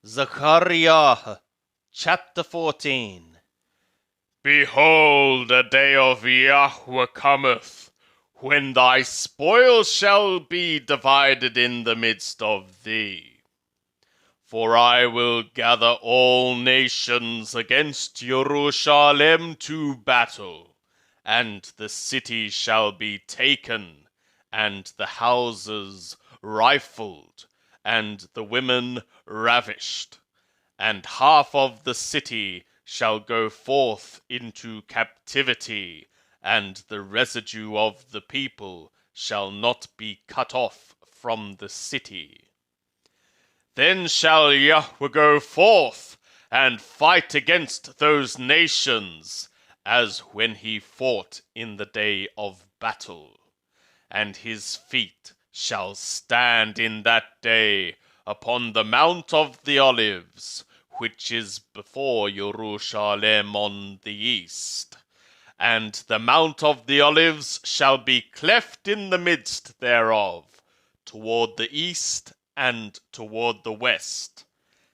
Zechariah chapter 14. Behold, a day of Yahweh cometh, when thy spoil shall be divided in the midst of thee. For I will gather all nations against Jerusalem to battle, and the city shall be taken, and the houses rifled, and the women ravished. And half of the city shall go forth into captivity, and the residue of the people shall not be cut off from the city. Then shall Yahweh go forth and fight against those nations, as when he fought in the day of battle. And his feet shall stand in that day upon the Mount of the Olives, which is before Jerusalem on the east. And the Mount of the Olives shall be cleft in the midst thereof, toward the east and toward the west.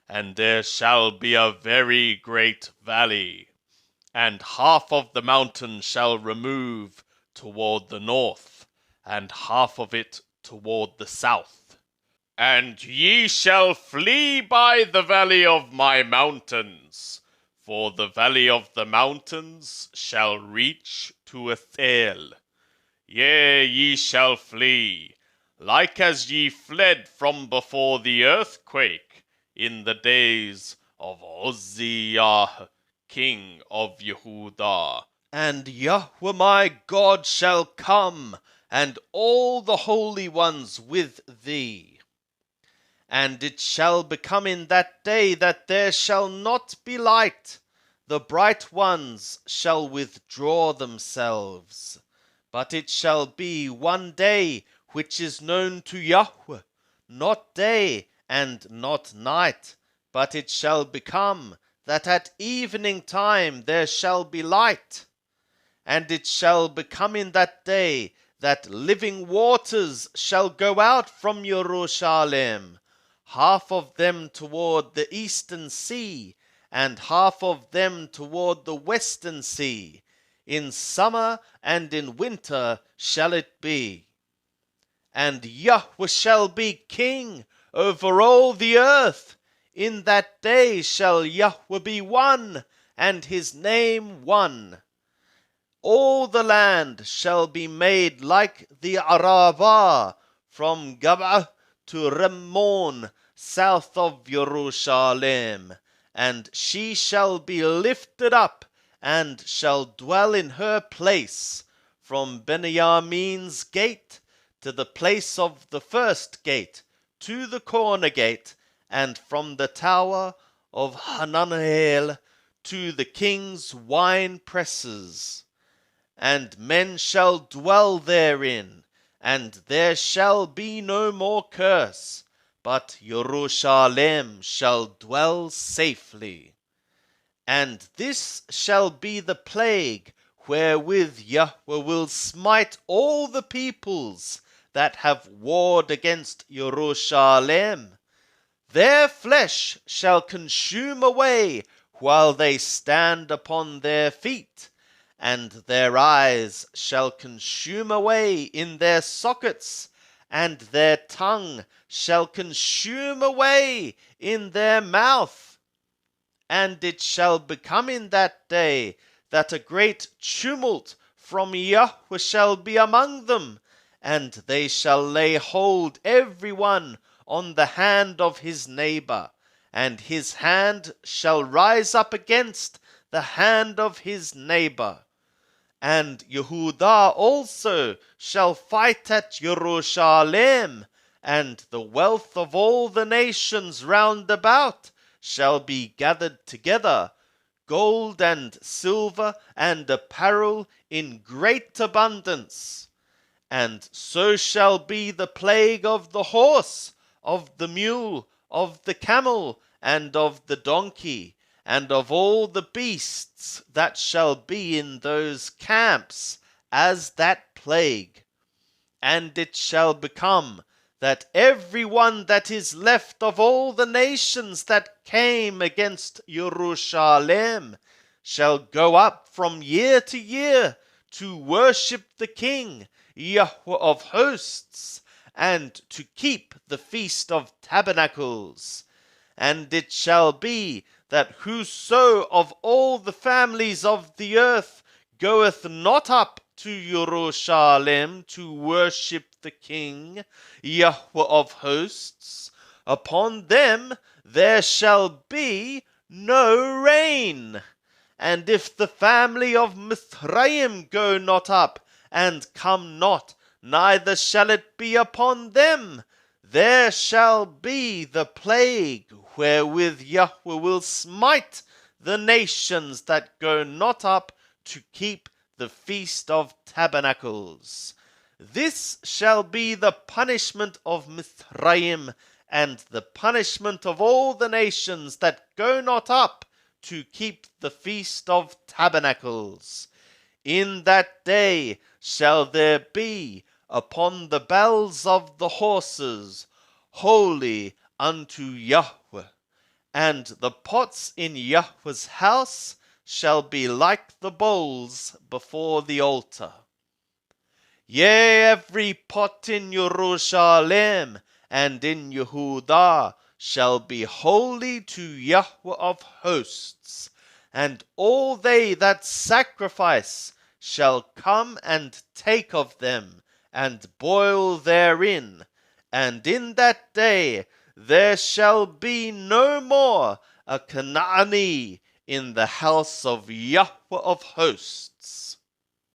And there shall be a very great valley, and half of the mountain shall remove toward the north, and half of it toward the south. And ye shall flee by the valley of my mountains, for the valley of the mountains shall reach to Ethel. Yea, ye shall flee, like as ye fled from before the earthquake in the days of Uzziah, king of Yehudah. And Yahweh my God shall come, and all the holy ones with thee. And it shall become in that day that there shall not be light. The bright ones shall withdraw themselves. But it shall be one day which is known to Yahweh, not day and not night. But it shall become that at evening time there shall be light. And it shall become in that day that living waters shall go out from Jerusalem, half of them toward the eastern sea, and half of them toward the western sea. In summer and in winter shall it be. And Yahweh shall be king over all the earth. In that day shall Yahweh be one, and his name one. All the land shall be made like the Arabah, from Gab'ah to Rimmon, south of Jerusalem. And she shall be lifted up, and shall dwell in her place, from Benjamin's gate to the place of the first gate, to the corner gate, and from the tower of Hananel to the king's wine presses. And men shall dwell therein, and there shall be no more curse, but Jerusalem shall dwell safely. And this shall be the plague wherewith Yahweh will smite all the peoples that have warred against Jerusalem. Their flesh shall consume away while they stand upon their feet, and their eyes shall consume away in their sockets, and their tongue shall consume away in their mouth. And it shall become in that day that a great tumult from Yahweh shall be among them, and they shall lay hold every one on the hand of his neighbor, and his hand shall rise up against the hand of his neighbor. And Yehudah also shall fight at Jerusalem, and the wealth of all the nations round about shall be gathered together, gold and silver and apparel in great abundance. And so shall be the plague of the horse, of the mule, of the camel, and of the donkey, and of all the beasts that shall be in those camps, as that plague. And it shall become that every one that is left of all the nations that came against Jerusalem shall go up from year to year to worship the King, Yahweh of hosts, and to keep the Feast of Tabernacles. And it shall be that whoso of all the families of the earth goeth not up to Jerusalem to worship the King, Yahweh of hosts, upon them there shall be no rain. And if the family of Mithraim go not up, and come not, neither shall it be upon them. There shall be the plague wherewith Yahweh will smite the nations that go not up to keep the Feast of Tabernacles. This shall be the punishment of Mithraim, and the punishment of all the nations that go not up to keep the Feast of Tabernacles. In that day shall there be upon the bells of the horses, holy unto Yahweh, and the pots in Yahweh's house shall be like the bowls before the altar. Yea, every pot in Jerusalem and in Yehudah shall be holy to Yahweh of hosts, and all they that sacrifice shall come and take of them, and boil therein. And in that day there shall be no more a Canaanite in the house of Yahweh of hosts.